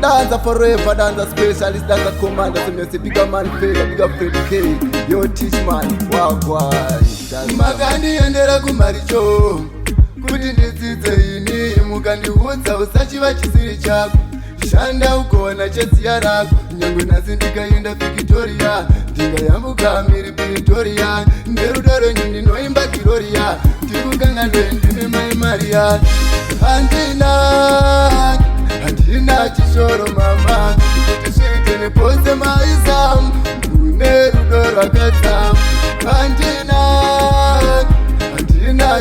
Dancer forever, dancer specialist, dancer commander. So me say bigger man failure, bigger Fred K. Yo teach man, wagwan. Magandi endera kumaricho kuti ndidzidze ini mukandiudza usachiva chisiri chako. Shanda ukoona cheziya rako nyangwe nhasi ndikaenda Victoria ndingayambuka miri Pretoria nderudo renyu ndinoimba Gloria ndikuganga ndendine mai Maria handina chishoro mama kuti sviite nepose maisamu une rudo rwakadzama handina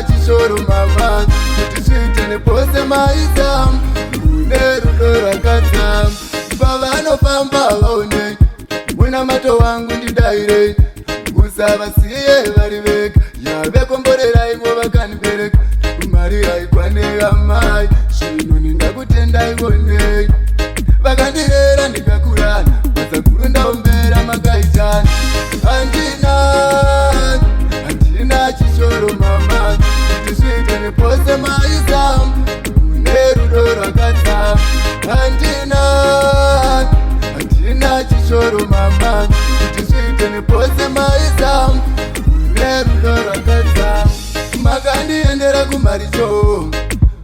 chishoro mama kuti sviite nepose maisamu une rudo rwakadzama pavanofamba vaone munamato wangu ndidaire musavasiye vari vega yavekomboreraivo vakandibereka mari yaikwaneya mai zvino ndingakutendaiwonei vakandirera ndikakura mazakuru ndaombera makaitana handina chishoro mama kuti sviite nepose maisamu une rudo rwakadzama handina chishoro mama kuti sviite nepose maisamu une rudo rwakadzama makandiendera kumaricho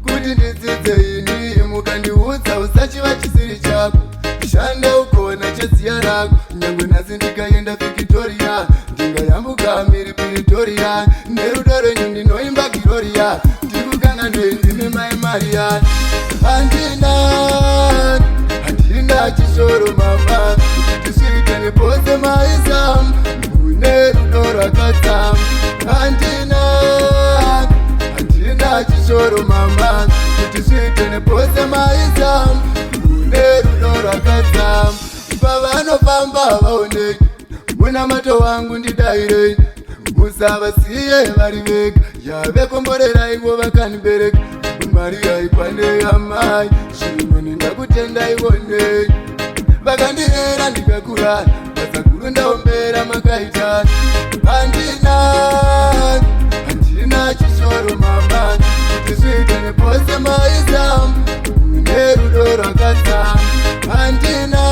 kuti ndidzidze ini mukandiudza usachiva chisiri chako shanda ukoona cheziya rako nyangwe nhasi ndikaenda Victoria ndingayambuka miri Pretoria nerudo renyu ndinoimba Gloria ndikugana ndendine mai Maria handina chishoro mama kuti sviite nepose maisamu une rudo rwakadzama handina chishoro mama kuti sviite nepose maisamu une rudo rwakadzama pavanofamba vaonei munamato wangu ndidairei musavasiye vari vega yavekomboreraivo vakandibereka mari yaikwaneya mai zvino ndingakutendaiwonei vakandirera ndikakura mazakuru ndaombera makaitana handina chishoro mama kuti sviite nepose maisamu une rudo rwakadzama handina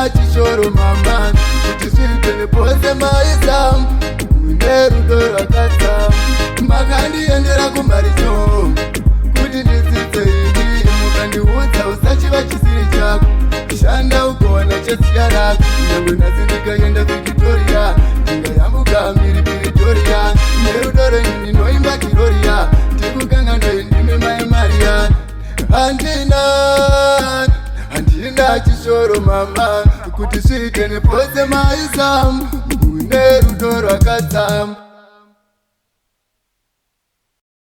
chishoro mama kuti sviite nepose maisamu une rudo rwakadzama makandiendera kumaricho kuti ndidzidze ini mukandiudza usachiva chisiri chako shanda ukoona cheziya rako nyangwe nhasi ndikaenda Victoria ndingayambuka miri Pretoria nerudo renyu ndinoimba Gloria ndikuganga ndendine mai Maria handina chishoro mama kuti sviite nepose maisamu une rudo rwakadzama.